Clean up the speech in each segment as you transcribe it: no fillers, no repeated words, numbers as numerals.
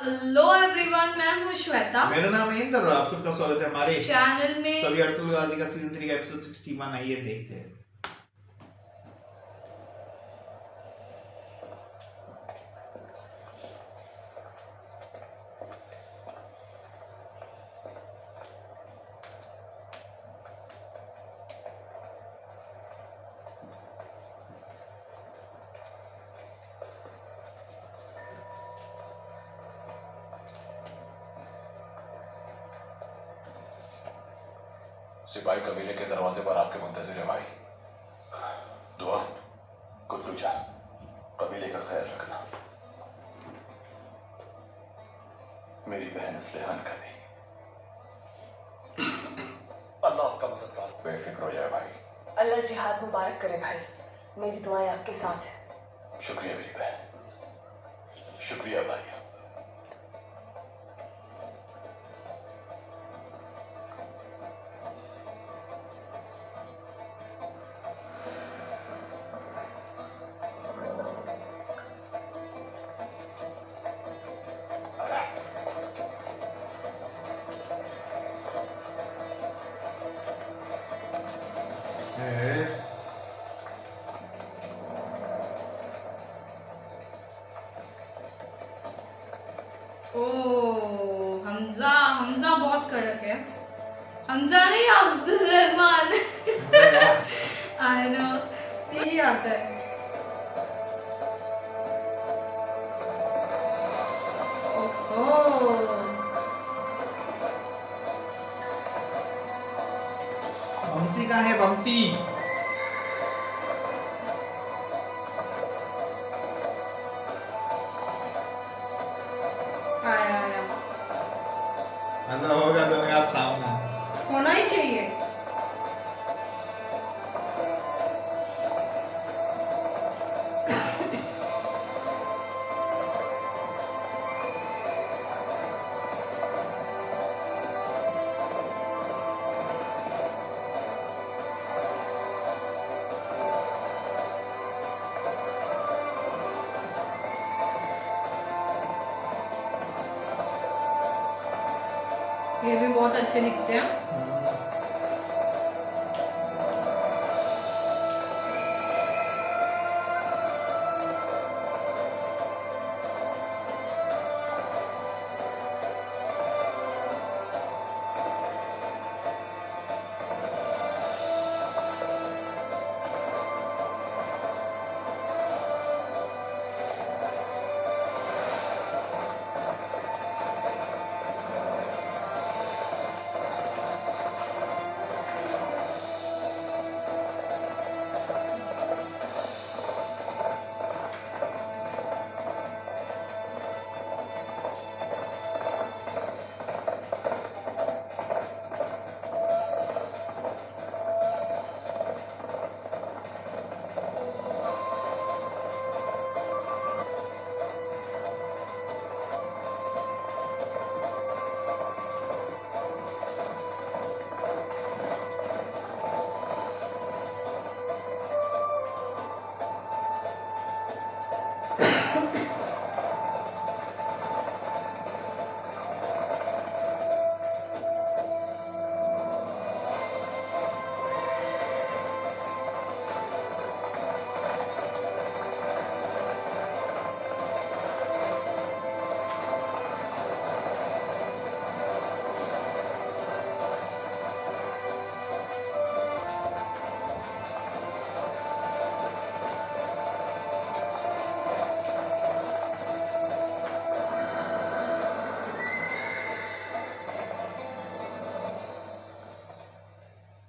Hello everyone, मैं हूँ श्वेता। मेरा नाम है इंद्र और आप सबका स्वागत है हमारे चैनल में। सभी अड़तुल गाजी का सीजन 3 का एपिसोड 61। आइए देखते हैं। सिपाही कबीले के दरवाजे पर आपके मुंतजिर है भाई। दुआ कुतलूचा, कबीले का ख्याल रखना। मेरी बहन असलेहान का भी। अल्लाह आपका मददगार। बेफिक्र हो जाए भाई। अल्लाह जिहाद मुबारक करे भाई। मेरी दुआएं आपके साथ है। शुक्रिया मेरी बहन, शुक्रिया भाई। ओ हमजा हमजा बहुत कड़क है। हमजा नहीं, अब्दुल रहमान। आई नो, यही आता है। ओहो, बमसी कहाँ है? बमसी आया आया, मतलब होगा दोनों का सामना। होना ही चाहिए। ये भी बहुत अच्छे दिखते हैं।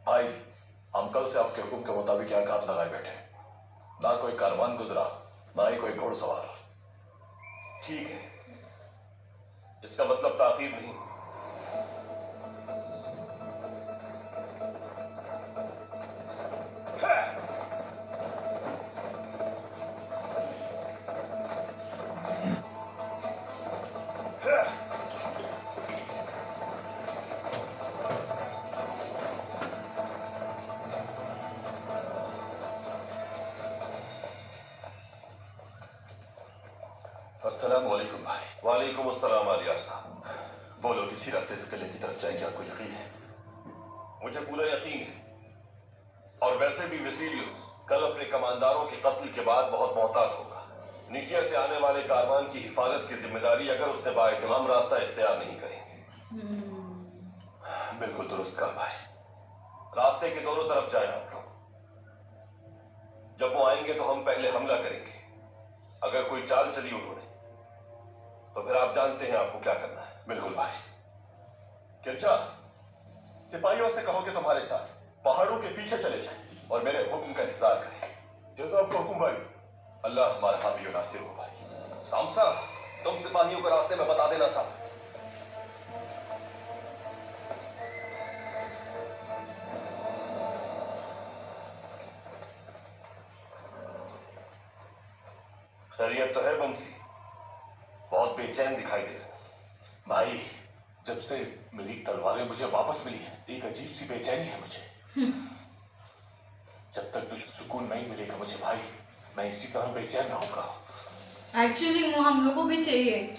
भाई, हम कल से आपके हुक्म के मुताबिक यहाँ घात लगाए बैठे। ना कोई कारवान गुजरा, ना ही कोई घोड़सवार। ठीक है, इसका मतलब ताखीर नहीं। अस्सलाम वालेकुम भाई। वालेकुम अस्सलाम आलिया साहब। बोलो, किसी रास्ते से किले की तरफ जाएंगे, आपको यकीन है? मुझे पूरा यकीन है। और वैसे भी वेसिलियस कल अपने कमांडारों के कत्ल के बाद बहुत मोहतात होगा। निकिया से आने वाले कारवान की हिफाजत की जिम्मेदारी अगर उसने बाएतमाम रास्ता इख्तियार नहीं करेंगे। बिल्कुल दुरुस्त कहा भाई। रास्ते के दोनों तरफ जाए आप लोग। जब वो आएंगे तो हम पहले हमला करेंगे। अगर कोई चाल चली उन्होंने तो फिर आप जानते हैं आपको क्या करना है। बिल्कुल भाई। किरचा, सिपाहियों से कहो कि तुम्हारे साथ पहाड़ों के पीछे चले जाएं और मेरे हुक्म का इंतजार करें। जैसा आपका हुक्म भाई। अल्लाह हमारा हामी और नासिर हो भाई। सामसा, तुम सिपाहियों को रास्ते में बता देना साहब। खैरियत तो है बंसी? बहुत बेचैन दिखाई दे रहे भाई, जब से मेरी तलवारें मुझे वापस मिली हैं, एक अजीब सी बेचैनी है मुझे। जब तक तुझे सुकून नहीं मिलेगा मुझे भाई, मैं इसी तरह बेचैन रहूंगा। एक्चुअली हम लोगों को भी चाहिए।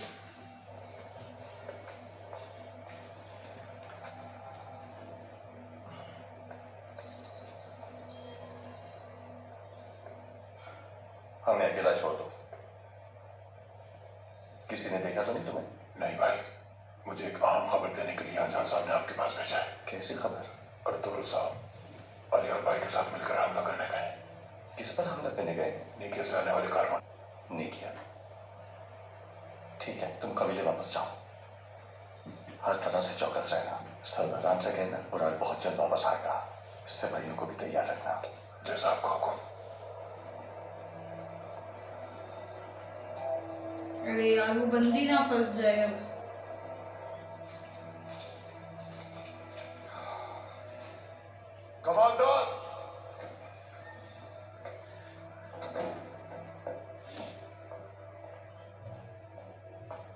हमें अकेला छोड़ दो। किसी ने देखा तो नहीं तुम्हें? नहीं भाई, मुझे एक अहम खबर देने के लिए आजाद साहब ने आपके पास भेजा है। कैसी खबर? अर्तुगरुल साहब अली और भाई के साथ मिलकर हमला करने गए। किस पर हमला करने गए? निकिया से आने वाले कारवान। नहीं किया। ठीक है, तुम कबीले वापस जाओ। हर तरह से चौकस रहना। सब आराम से कहना, और बहुत जल्द वापस आएगा। सिपाहियों को भी तैयार रखना। जैसा आपका हुक्म। अरे यार, वो बंदी ना फंस जाए अब। कमांडर,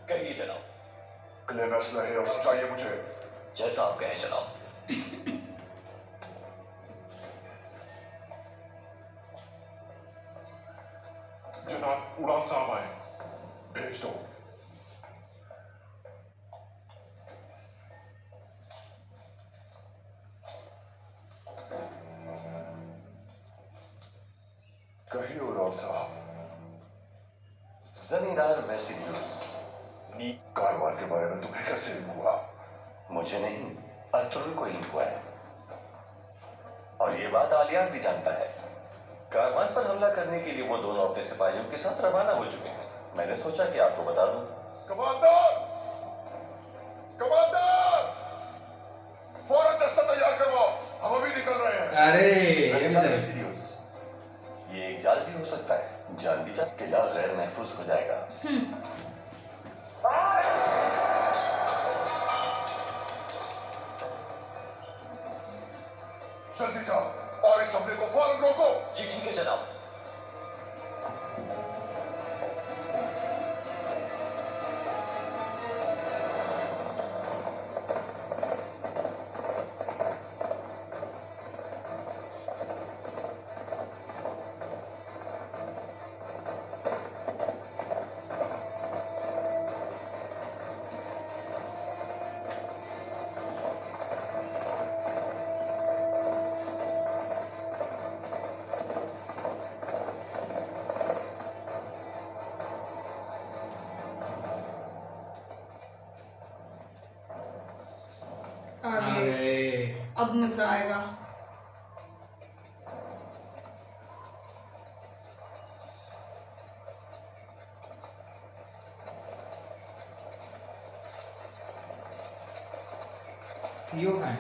कहिए जनाब। किले में असला है और चाहिए मुझे। जैसा आप कहें जनाब। जनाब, उड़ान साहब आए, भेज दो। कहिए उड़ान साहब। जमींदार वेसिलियस। कारवान के बारे में तुम्हें कैसे इल्म हुआ? मुझे नहीं, अर्तुगरुल को इल्म हुआ है। और ये बात आलियार भी जानता है। कारवान पर हमला करने के लिए वो दोनों अपने सिपाहियों के साथ रवाना हो चुके हैं। मैंने सोचा कि आपको बता दूं। कमांडर, कमांडर, फौरन दस्ता तैयार करवाओ, हम अभी निकल रहे हैं। अरे जमींदार वेसिलियस, ये एक जाल भी हो सकता है। जान भी जान के जाल गैर महफूज हो जाएगा। जल्दी जाओ और इस हमले को फौरन रोको। जी ठीक है जनाब। आगे अब मजा आएगा। यो है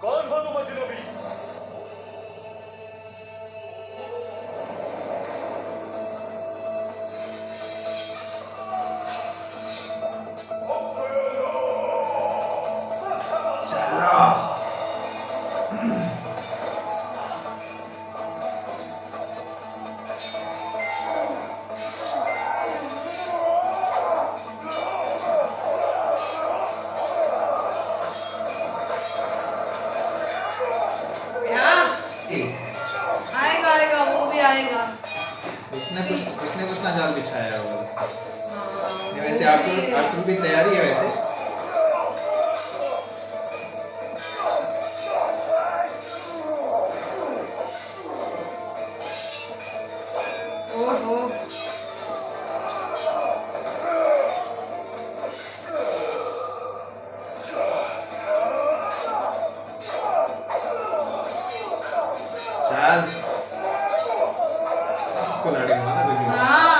कौन हो तुम अजनबी? वैसे आर्टूर की तैयारी है वैसे। ओहो चल इसको लड़ेगा ना बेबी। हाँ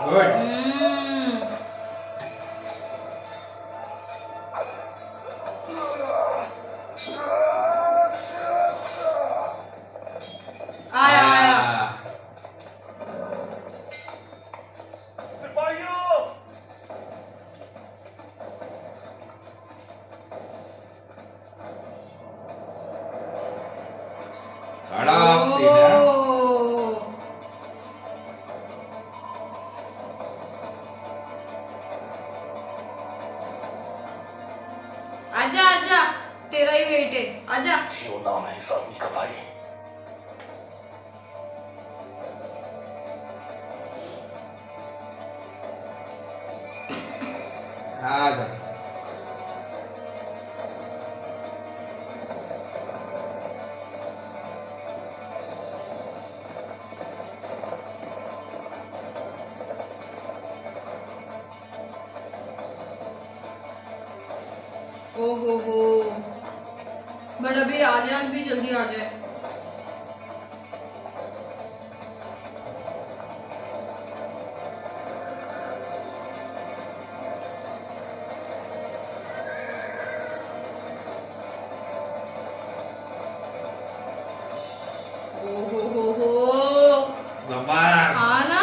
गुड। आया आया सिपाहियों! खड़ा सीन है। ओ, आजा आजा तेरा ही वेट है आजा। थियो नाम है इस आदमी का भाई। आजा। ओहो बट अभी आ जाए अभी जल्दी आ जाए। ओहो जमान। आना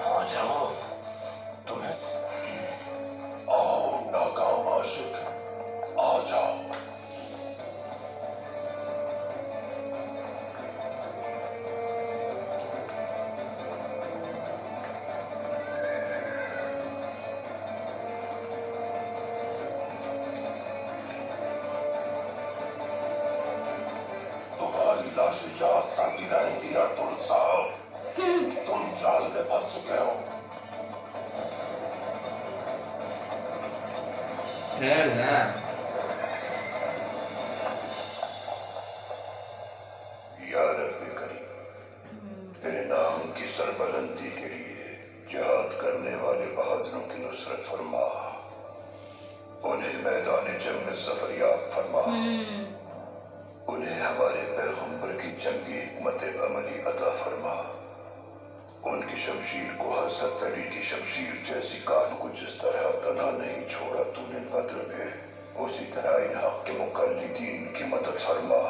आ जाओ तुम्हें। आओ नाकाम आशिक, आ जाओ। तुम्हारी लाशें याद आती रहेंगी अर्तुल साहब। तुम जाल में फंस चुके हो। ठहर जा। या रब्बे करीम, तेरे नाम की सरबलंदी के लिए जिहाद करने वाले बहादुरों की नुसरत फरमा, उन्हें मैदान जंग में सफरियाब फरमा, उन्हें हमारे पैगंबर की जंगी हिकमत अमली अता फरमा, उनकी शमशीर को हज़रत अली की शमशीर जैसी कान को जिस तरह तना नहीं छोड़ा तूने बद्र में, उसी तरह इन हक के मुकल्लिदीन की मदद फरमा।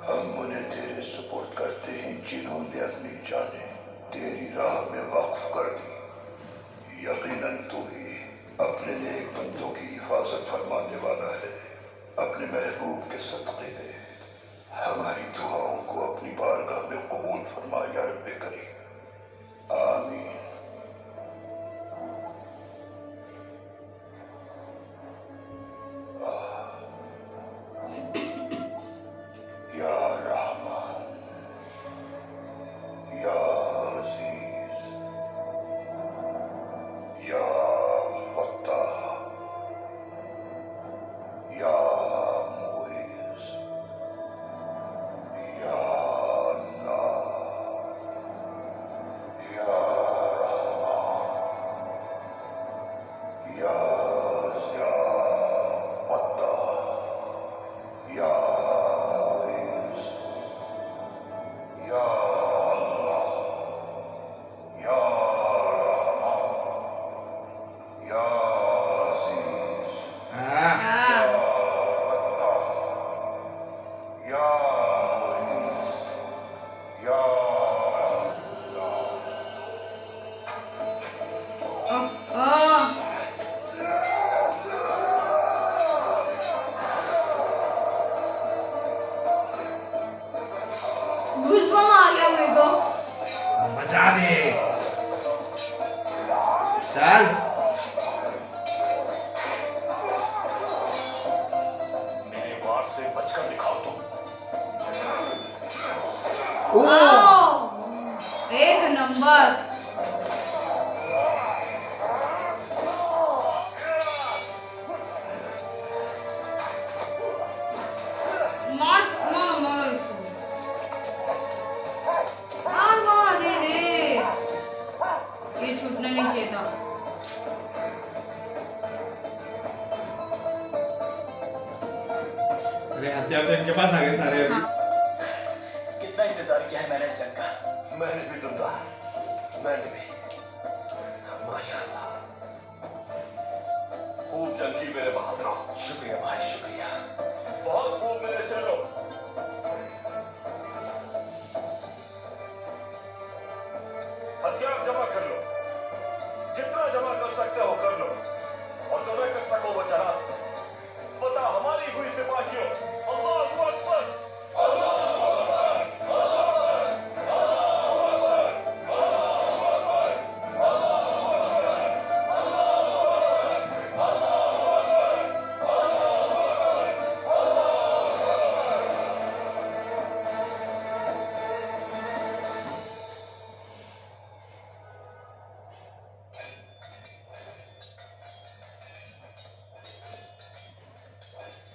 हम उन्हें तेरे सुपुर्द करते हैं जिन्होंने अपनी जानें तेरी राह में वक्फ कर दी। यकीनन तू ही अपने नेक बंदों की हिफाजत फरमाने वाला है। अपने महबूब के सदक़े में हमारी दुआओं को अपनी बारगाह में कबूल फरमा या रब्बे करीम। आमीन। या रहमान, या अजीज, या फत्ताह, या मुईज़, या अल्लाह, या रहमान, या फत्ताह, या मुईज़, या अल्लाह, या रहमान, या अजीज, हाँ। हाँ या मुईज़, या अल्लाह। मचा दे। चल मेरे वार से बचकर दिखाओ तुम। एक नंबर। मार मार मार इसको। मार मार दे दे। ये छूटना नहीं चाहिए था। अरे हथियार तो इनके पास आ गए सारे अभी। कितना इंतजार किया है मैंने इस जंग का। मैंने भी दुंदा, मैंने भी। माशाल्लाह, खूब जंग की मेरे बहादुरों। शुक्रिया भाई, शुक्रिया। बहुत खूब मेरे शेरों। हथियार जमा कर लो, जितना जमा कर सकते हो कर लो, और जो न कर सको वो चला दो। फतह हमारी हुई सिपाहियों। अल्लाहू अकबर।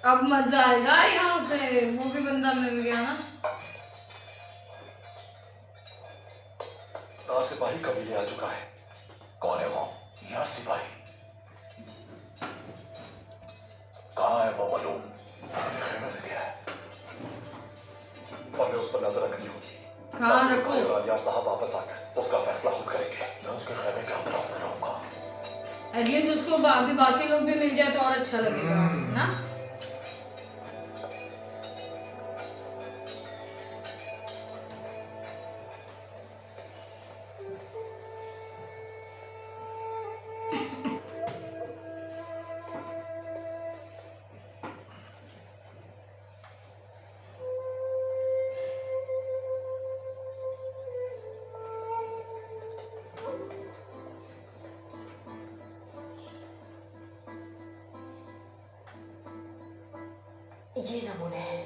अब मजा आएगा यहाँ पे। वो भी बंदा मिल गया ना। तार सिपाही कबीले आ चुका है। कौन है वो? यह सिपाही कहाँ है वो मालूम? अपने खेमे में गया है। हमें उस पर नजर रखनी होगी। हाँ रखो। भाई और आलिया साहब वापस आकर उसका फैसला खुद करेंगे। मैं उसके खेमे के अतराफ में रहूंगा। एटलीस्ट उसको अभी बाकी लोग भी मिल जाए तो और अच्छा लगेगा ना। ये नमूने हैं,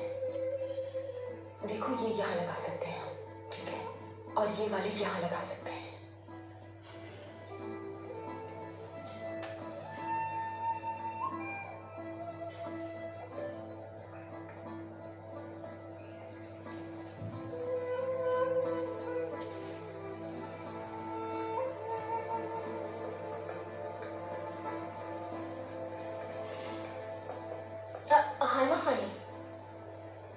देखो ये यहाँ लगा सकते हैं हम, ठीक है, और ये वाले यहाँ लगा सकते हैं। हाना खानी,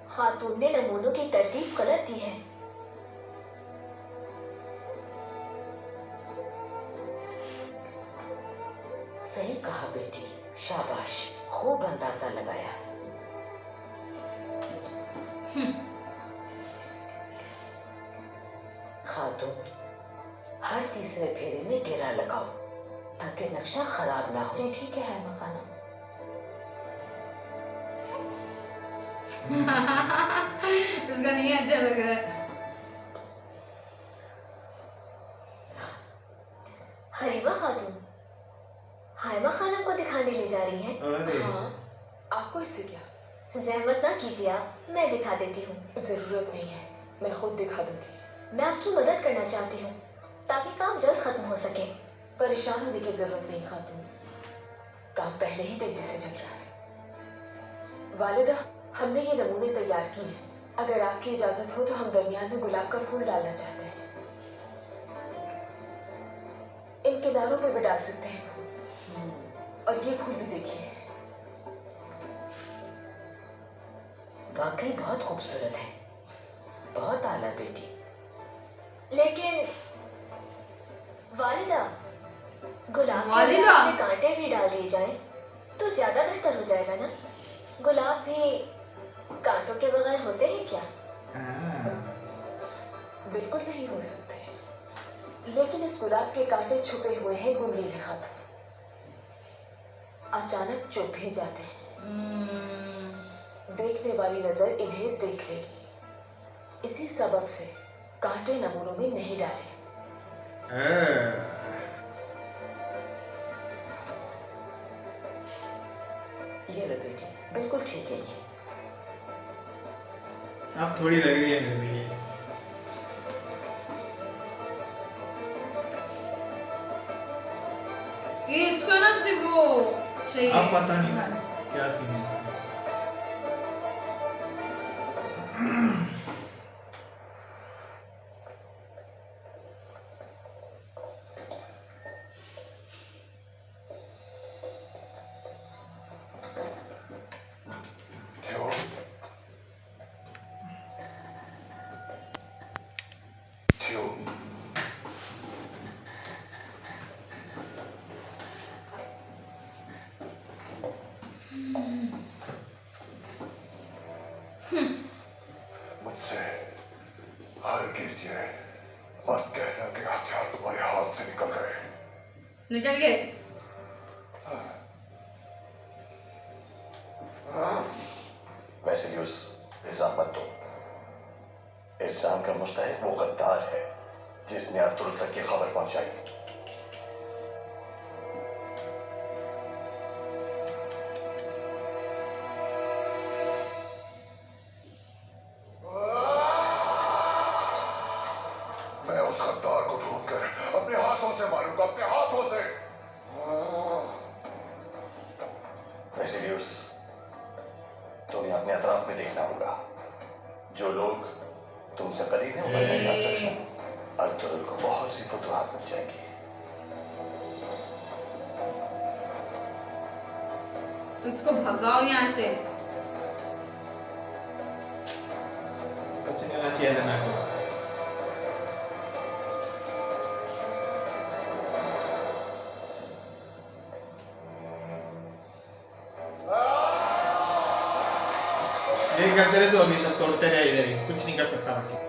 खातून ने नमूनों की तरतीब गलत दी है। सही कहा बेटी, शाबाश, खूब अंदाजा लगाया। खातून, हर तीसरे फेरे में घेरा लगाओ ताकि नक्शा खराब ना हो। जी ठीक है मखाना। इसका नहीं अच्छा लग रहा है। हरीमा खातून हाइमा खानम को दिखाने ले जा रही हैं। अरे हाँ, आपको इससे क्या? जहमत ना कीजिए आप, मैं दिखा देती हूँ। जरूरत नहीं है, मैं खुद दिखा दूंगी। मैं आपकी मदद करना चाहती हूँ ताकि काम जल्द खत्म हो सके। परेशान होने की जरूरत नहीं खातून, काम पहले ही तेजी से चल रहा है। वालिदा, हमने ये नमूने तैयार किए हैं। अगर आपकी इजाजत हो तो हम दरमियान में गुलाब का फूल डालना चाहते हैं। इन किनारों पे भी डाल सकते हैं फूल, और ये फूल भी देखिए। वाकई बहुत खूबसूरत है, बहुत आला बेटी। लेकिन वालिदा, गुलाब वालिदा? में कांटे भी डाल दिए जाएं तो ज्यादा बेहतर हो जाएगा ना। गुलाब भी कांटों के बगैर होते हैं क्या? बिल्कुल नहीं हो सकते, लेकिन इस गुलाब के कांटे छुपे हुए हैं गुमरीले खत। अचानक चुप भी जाते हैं, देखने वाली नजर इन्हें देख लेगी। इसी सबब से कांटे नमूनों में नहीं डाले। ये लो बेटी, बिल्कुल ठीक है ये। आप थोड़ी लग रही है मेरे लिए। ये इसको ना सिर्फ वो चाहिए। अब पता नहीं क्या सीन है इसमें। थियो थियो मुझसे हरगिज़ ये मत कहना कि हथियार तुम्हारे हाथ से निकल गए। निकल गए। वैसे भी उस इल्जाम मत दो। इल्जाम का मुस्तहिक वो गद्दार है जिसने अर्तुगरुल तक की खबर पहुंचाई। मैं उस गद्दार को ढूंढकर अपने हाथों से मारूंगा, अपने हाथों से। वेसिलियस, तुम्हें अपने अतराफ में देखना होगा। जो लोग तुमसे करीब हैं उन्हें याद रखना। अर्तुगरुल को बहुत सी फतूहात मिल जाएगी। तो इसको भगाओ यहाँ से। कुछ नहीं होना चाहिए था ना को। ये करते रहे तो अभी सब तोड़ते रहे इधर ही, कुछ नहीं कर सकता बाकी।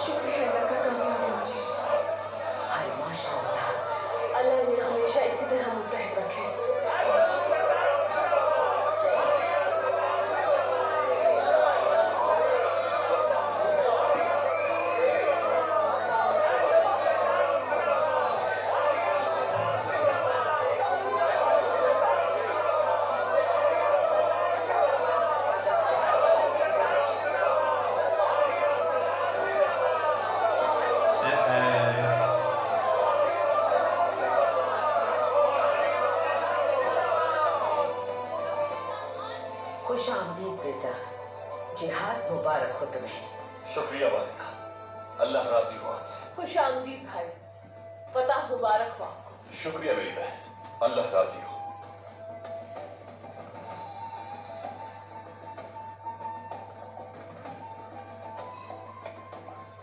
शुक्र है अल्लाह का कामयाब है मुझे। हाय माशाल्लाह। अल्लाह ने हमेशा इसी तरह मुत्तहद रखे। खुश आमदीद बेटा, जिहाद मुबारक हो तुम्हें। शुक्रिया वालिदा, अल्लाह राजी हो आपसे। खुश आमदीद भाई, फतह मुबारक हो आपको। शुक्रिया मेरी बहन, अल्लाह राजी हो।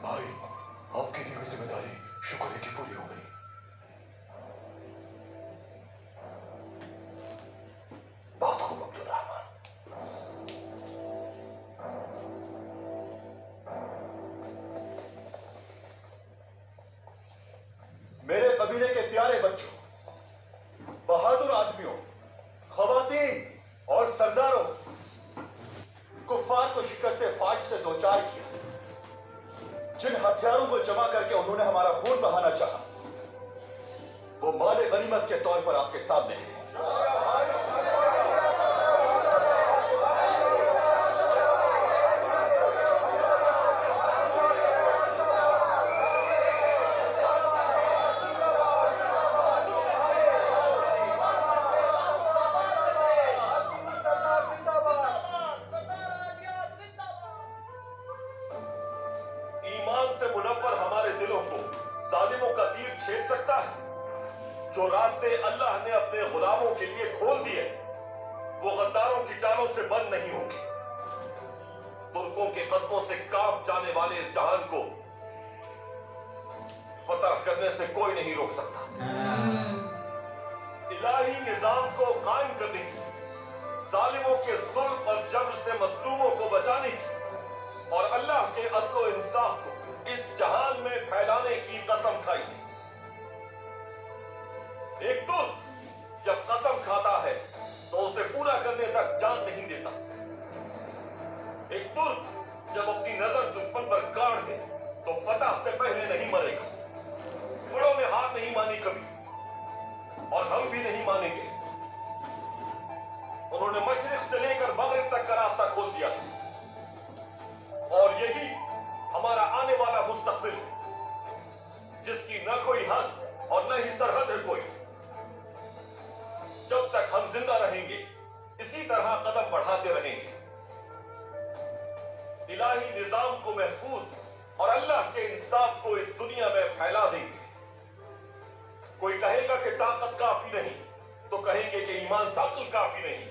भाई, आपकी दी हुई जिम्मेदारी शुक्र है कि पूरी हो गई। बहुत खूब अब्दुर्रहमान। मेरे कबीले के प्यारे बच्चों, बहादुर आदमियों, खवातीन और सरदारों, कुफ्फार को शिकस्त फाज से दो चार किया। जिन हथियारों को जमा करके उन्होंने हमारा खून बहाना चाहा, वो माले गनीमत के तौर पर आपके सामने है। छेद सकता है? जो रास्ते अल्लाह ने अपने गुलामों के लिए खोल दिए वो गद्दारों की चालों से बंद नहीं होंगे। तुर्कों के कदमों से कांप जाने वाले इस जहान को फतह करने से कोई नहीं रोक सकता। इलाही निजाम को कायम करने की, जालिमों के जुल्म और जब्र से मजलूमों को बचाने की और अल्लाह के अदल व इंसाफ को इस जहान में फैलाने की कसम खाई थी। एक तुर्क जब कसम खाता है तो उसे पूरा करने तक जान नहीं देता। एक तुर्क जब अपनी नजर दुश्मन पर गाड़ दे तो फतह से पहले नहीं मरेगा। बड़ों ने हार नहीं मानी कभी और हम भी नहीं मानेंगे। उन्होंने मशरिक से लेकर मगरिब तक का रास्ता खोल दिया और यही हमारा आने वाला मुस्तकबिल है, जिसकी न कोई हद और न ही सरहद है कोई। जब तक हम जिंदा रहेंगे इसी तरह कदम बढ़ाते रहेंगे। इलाही निजाम को महफूज और अल्लाह के इंसाफ को इस दुनिया में फैला देंगे। कोई कहेगा कि ताकत काफी नहीं तो कहेंगे कि ईमान ताकत काफी नहीं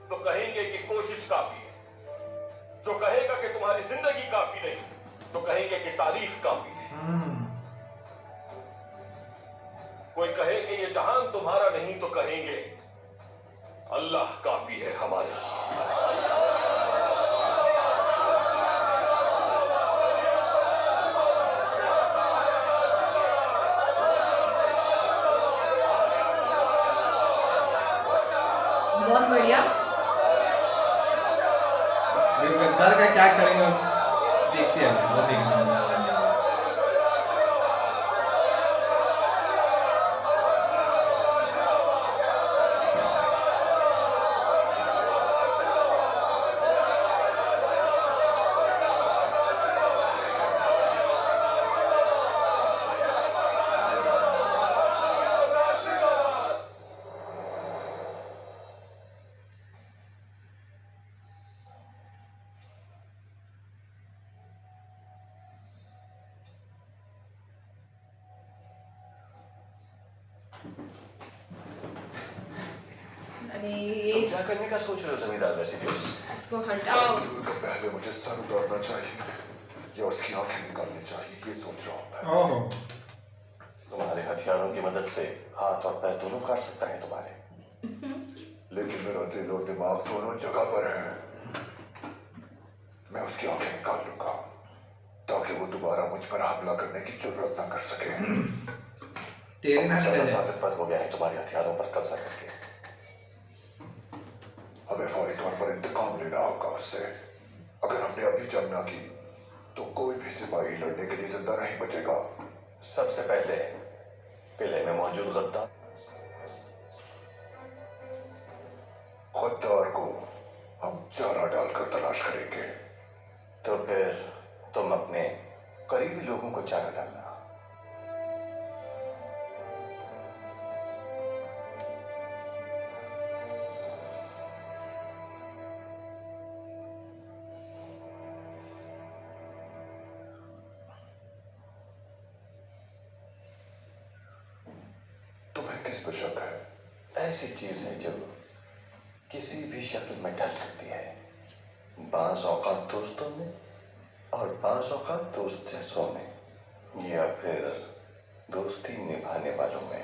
तो कहेंगे कि कोशिश काफी है। जो कहेगा कि तुम्हारी जिंदगी काफी नहीं तो कहेंगे कि तारीख काफी है। कोई कहे कि ये जहान तुम्हारा नहीं तो कहेंगे अल्लाह काफी है हमारे। बहुत बढ़िया। ये गद्दार का क्या करेंगे देखते हैं, वो देखते हैं। अरे तुम क्या करने का सोच रहे हो जमींदार वेसिलियस? इसको हटाओ। पहले मुझे सर उतारना चाहिए या उसकी आंखें निकालनी चाहिए, ये सोच रहा हूँ मैं। ओहो, तुम्हारे हथियारों की मदद से हाथ और पैर दोनों काट सकता है तुम्हारे। लेकिन मेरा दिल और दिमाग दोनों जगह पर है। मैं उसकी आंखें निकाल लूंगा ताकि वो दोबारा मुझ पर हमला करने की जरूरत ना कर सके। तेरे ना ज्यादा चले। ताकतवर हो गया है तुम्हारे हथियारों पर कब्जा करके। हमें फौरी तौर पर इंतकाम लेना होगा उससे। अगर हमने अभी जंग ना की तो कोई भी सिपाही लड़ने के लिए जिंदा नहीं बचेगा। सबसे पहले किले में मौजूद गद्दार गद्दार को हम चारा डालकर तलाश करेंगे। तो फिर तुम अपने करीबी लोगों को चारा डालना। तुम्हें किस पर शक है? ऐसी चीज है जो किसी भी शक्ल में ढल सकती है। बाज़ औकात दोस्तों में और बाज़ औकात दोस्त जैसों में या फिर दोस्ती निभाने वालों में।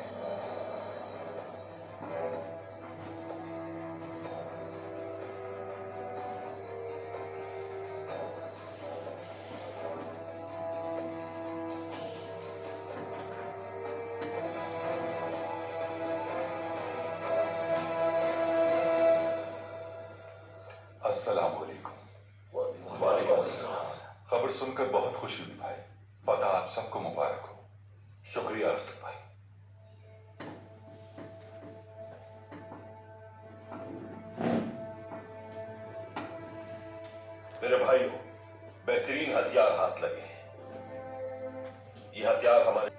अस्सलाम वालेकुम। वालेकुम अस्सलाम। खबर सुनकर बहुत खुशी हुई भाई। फतह आप सबको मुबारक हो। शुक्रिया अर्तुग भाई। मेरे भाइयों, बेहतरीन हथियार हाथ लगे हैं। ये हथियार हमारे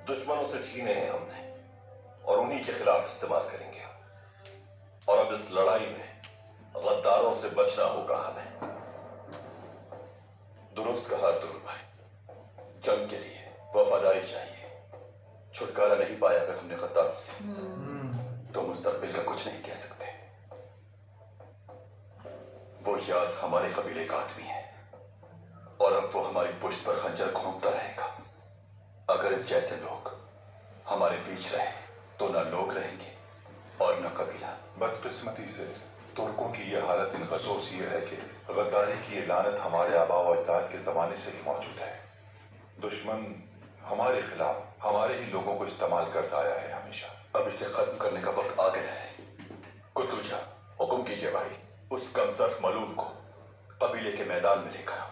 दुश्मनों से छीने हैं हमने और उन्हीं के खिलाफ इस्तेमाल करेंगे। और अब इस लड़ाई में गद्दारों से बचना होगा हमें। दुरुस्त कहा अर्तुग भाई, जंग के लिए वफादारी चाहिए, छुटकारा नहीं पाया अगर हमने गद्दारों से, तो मुस्तकबिल का कुछ नहीं कह सकते। वो यास हमारे कबीले का आदमी है और अब वो हमारी पुष्ट पर खंजर घूमता रहेगा। अगर इस जैसे लोग हमारे बीच रहे तो न लोग रहेंगे और न कबीला। बदकिस्मती से तुर्कों की ये हालत इन गज़ों से है कि गद्दारी की ये लानत हमारे आबा व अजदाद के ज़माने से ही मौजूद है। दुश्मन हमारे खिलाफ हमारे ही लोगों को इस्तेमाल करता आया है हमेशा। अब इसे खत्म करने का वक्त आ गया है। कुतलुजा, हुक्म कीजिए भाई, उस कमसर्फ मलून को कबीले के मैदान में लेकर आओ।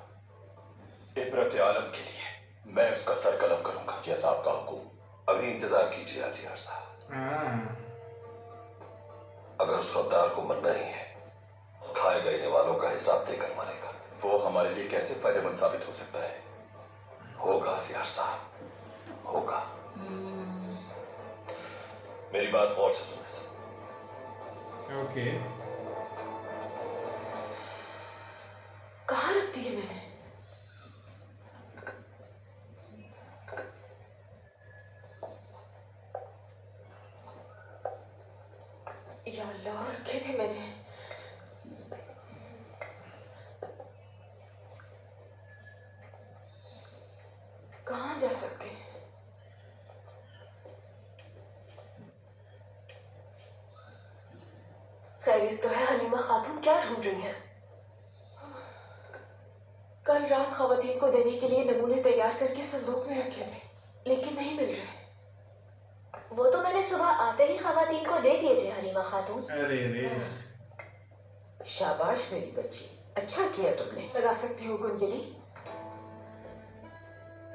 इबरत आलम के लिए मैं उसका सर कलम करूंगा। जैसा आपका हुक्म। अभी इंतजार कीजिए अलियार साहब। अगर उस गद्दार को मरना ही है, खाए गए वालों का हिसाब देकर मरेगा। वो हमारे लिए कैसे फायदेमंद साबित हो सकता है? होगा अलियार साहब, होगा। मेरी बात गौर से सुने। ओके। कहाँ रख दी है मैंने? या अल्लाह, रखे थे मैंने। कहाँ जा सकते हैं? खैरियत तो है? हलीमा खातून क्या ढूंढ रही हैं? कल रात खवातीन को देने के लिए नमूने तैयार करके संदूक में रखे थे, लेकिन नहीं मिल रहे। वो तो मैंने सुबह आते ही खवातीन को दे दिए थे हलीमा खातून। अरे रे। शाबाश मेरी बच्ची, अच्छा किया तुमने। लगा सकती हो गुंजली?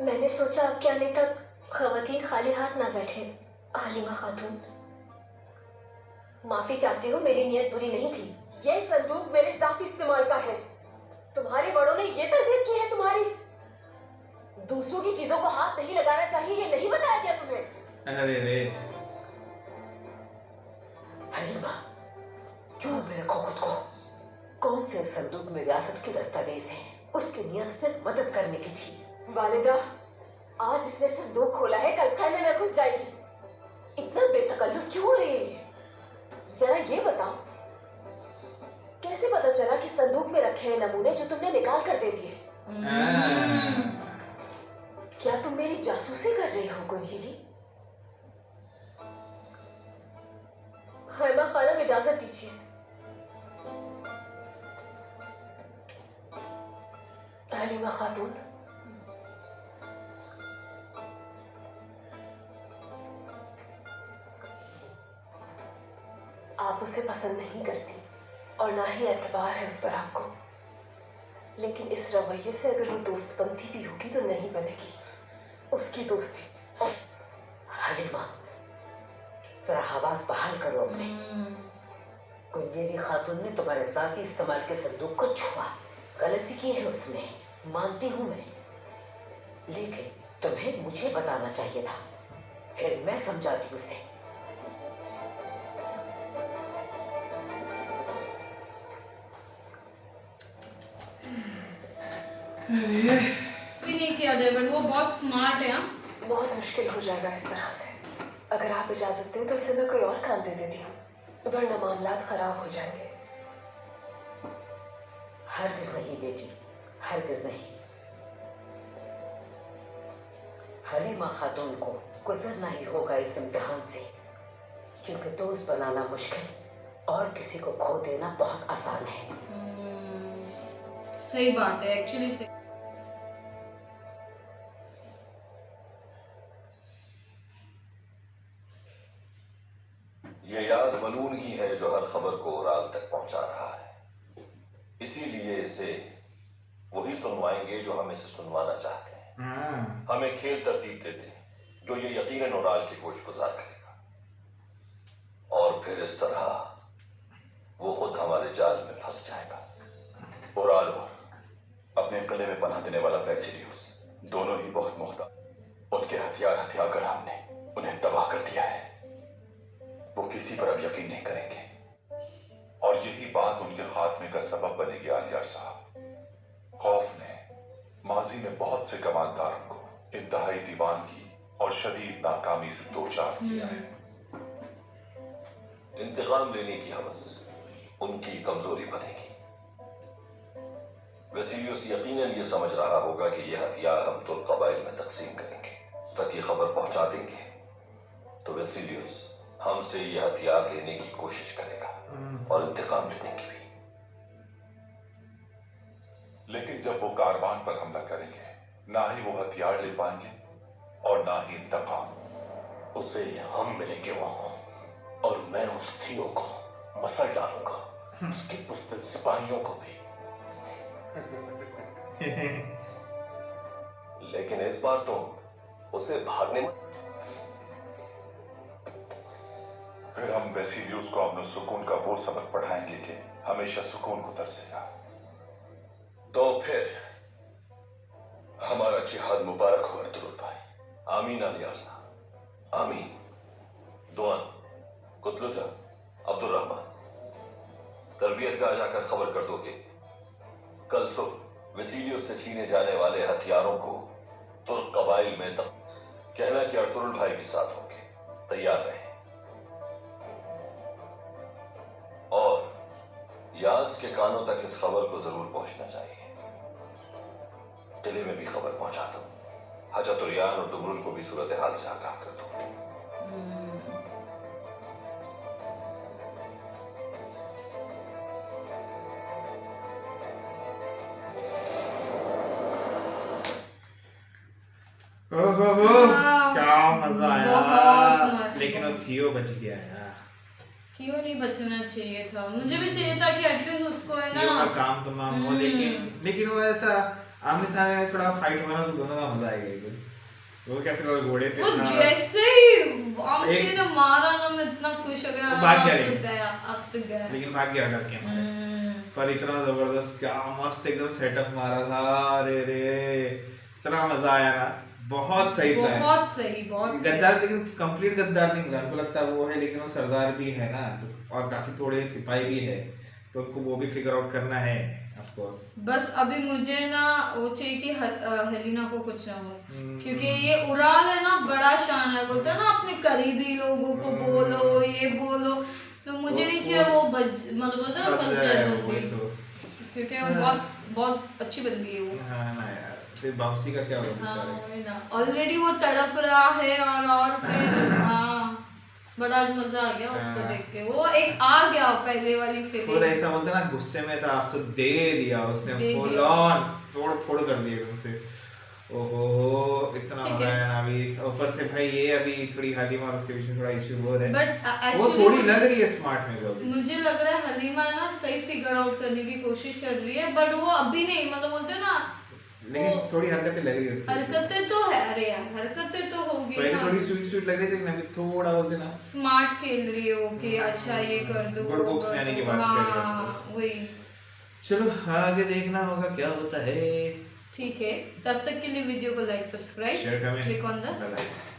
मैंने सोचा आपके आने तक खवातीन खाली हाथ ना बैठे। हलीमा खातून, माफी चाहती हूँ, मेरी नियत बुरी नहीं थी। ये संदूक मेरे जाती इस्तेमाल का है। तुम्हारे बड़ों ने ये तरबियत की है तुम्हारी। दूसरों की चीजों को हाथ नहीं लगाना चाहिए, ये नहीं बताया गया तुम्हें? अरे रे। हलीमा, चूर में रखो खुद को। कौन से संदूक में रियासत के दस्तावेज हैं? उसकी नियत सिर्फ मदद करने की थी। वालिदा, आज इसने संदूक खोला है, कल खैमे में घुस जाएगी। इतना बेतकल्लुफ क्यों हो रही है? जरा ये बताओ, कैसे पता चला कि संदूक में रखे हैं नमूने जो तुमने निकाल कर दे दिए? क्या तुम मेरी जासूसी कर रही हो गुनहिली? हलीमा खानम, इजाजत दीजिए। हलीमा खातून, आप उसे पसंद नहीं करती और ना ही एतबार है उस पर आपको, लेकिन इस रवैये से अगर वो दोस्त बनती भी होगी तो नहीं बनेगी उसकी दोस्ती। हलीमा, जरा हवास बहाल करो अपने। कुंजेरी खातून ने तुम्हारे साथ ही इस्तेमाल के संदूक को छुआ। गलती की है उसने, मानती हूं मैं, लेकिन तुम्हें मुझे बताना चाहिए था, फिर मैं समझाती उसे। भी नहीं किया डेविड, वो बहुत स्मार्ट है। बहुत मुश्किल हो जाएगा इस तरह से। अगर आप इजाजत दें तो उसे मैं कोई और काम दे देती हूँ, वरना मामलात खराब हो जाएंगे। हरगिज नहीं बेटी, हरगिज नहीं। हलीमा खातून को गुजरना ही होगा इस इम्तिहान से, क्योंकि दोस्त बनाना मुश्किल और किसी को खो देना बहुत आसान है। सही बात है, एक्चुअली सही। ये याज मलून ही है जो हर खबर को ओराल तक पहुंचा रहा है। इसीलिए इसे वही सुनवाएंगे जो हम इसे सुनवाना चाहते हैं। हमें खेल तरतीब देते हैं जो ये यकीनन ओराल के गोश गुजार करेगा, और फिर इस तरह वो खुद हमारे जाल में फंस जाएगा। ओराल और अपने किले में पनाह देने वाला वैसिलियस दोनों ही बहुत मोहताज। उनके हथियार हथियार कर हमने उन्हें तबाह कर दिया है। वो किसी पर अब यकीन नहीं करेंगे, और यही बात उनके खात्मे का सबब बनेगी आलियार साहब। खौफ ने माजी में बहुत से कमानदारों को इंतहाई दीवान की और शदीद नाकामी से दो चार किया है। इंतकाम लेने की हवस उनकी कमजोरी बनेगी। वेसिलियस यकीनन ये समझ रहा होगा कि यह हथियार हम तुर्क कबाइल में तकसीम करेंगे, तक ये खबर पहुंचा देंगे तो वेसिलियस हमसे यह हथियार लेने की कोशिश करेगा और इंतकाम लेने की भी। लेकिन जब वो कारवान पर हमला करेंगे, ना ही वो हथियार ले पाएंगे और ना ही इंतकाम। उसे हम मिलेंगे वहां और मैं उस थियो को मसल डालूंगा, उसके पुस्तक सिपाहियों को भी। लेकिन इस बार तो उसे भागने फिर हम वेसिलियस को अपने सुकून का वो सबक पढ़ाएंगे कि हमेशा सुकून को तरसेगा। तो फिर हमारा जिहाद मुबारक हो अर्तुगरुल भाई। आमीन अलियासा, आमीन। दुआन, कुतलुजा, अब्दुल रहमान, तरबियत गाह जाकर खबर कर दो कि कल सुबह वेसिलियस से छीने जाने वाले हथियारों को तुर्क कबाइल में कहना कि अर्तुगरुल भाई भी साथ होंगे, तैयार रहे। और याज के कानों तक इस खबर को जरूर पहुंचना चाहिए। किले में भी खबर पहुंचा दो, हजतुरियान और दुमरुल को भी सूरत हाल से आगाह कर दो। ओहो क्या मजा आया। बहुत मस्त। लेकिन वो थियो बच गया यार। थियो नहीं बचना चाहिए था, मुझे भी चाहिए था कि एटलीस्ट उसको है थियो का ना काम तमाम हो, लेकिन वो ऐसा आमने सामने में थोड़ा फाइट हुआ ना तो दोनों का मजा आएगा एकदम। वो क्या फिर घोड़े पे वो था। जैसे ही आमसे ने मारा ना, मैं इतना खुश हो गया। वो भाग गया अब तो गया, अब तो गया। लेकिन भाग गया डर के मारे। पर इतना जबरदस्त क्या मस्त एकदम सेटअप मारा था। अरे रे इतना मजा आया ना, बहुत सही प्लान। बहुत सही, बहुत सही। गद्दार, लेकिन कंप्लीट गद्दार नहीं मिला। उनको लगता है वो है, लेकिन वो सरदार भी है ना, तो और काफी थोड़े सिपाही भी है, तो उनको वो भी फिगर आउट करना है ऑफ कोर्स। बस अभी मुझे ना वो चाहिए कि हेलिना को कुछ ना हो, क्योंकि ये उराल है ना बड़ा शान है, बोलते हैं ना अपने करीबी लोगों को बोलो, ये बोलो, तो मुझे नहीं चाहिए वो मतलब बोलते हैं ना फंस जाए बंदी, क्योंकि वो बहुत अच्छी बंदी है वो। हाँ ना यार, फिर बाउंसी का क्या होगा हाँ ना, ऑलरेडी वो तड़प रहा है और फिर हाँ बड़ा मजा आ गया उसको देख के। वो एक आ गया पहले वाली फीलिंग। फुल ऐसा बोलते ना गुस्से में था, आज तो दे दिया उसने, फुल ऑन तोड़ फोड़ कर दिया तुमसे। ओहो इतना हो रहा है ना अभी। ऊपर से भाई ये अभी थोड़ी हलीमा और उसके बीच में थोड़ा इशू हो रहा है, बट वो थोड़ी लग रही है स्मार्ट में। तो मुझे लग रहा है हलीमा ना सही फिगर आउट करने की कोशिश कर रही है, बट वो अभी नहीं, मतलब बोलते हैं ना, लेकिन थोड़ी हरकतें लग रही है उसकी। हरकतें तो है, अरे यार हरकतें तो होगी पहले ना। थोड़ी स्वीट स्वीट लग रही थी, अभी थोड़ा बोलते ना स्मार्ट खेल रही हो कि अच्छा ये कर दो, गुड बुक्स में आने की बात कर रहे हैं। हाँ वही। चलो आगे देखना होगा क्या होता है। ठीक है, तब तक के लिए वीडियो को like, subscribe, share comment, click on the bell icon.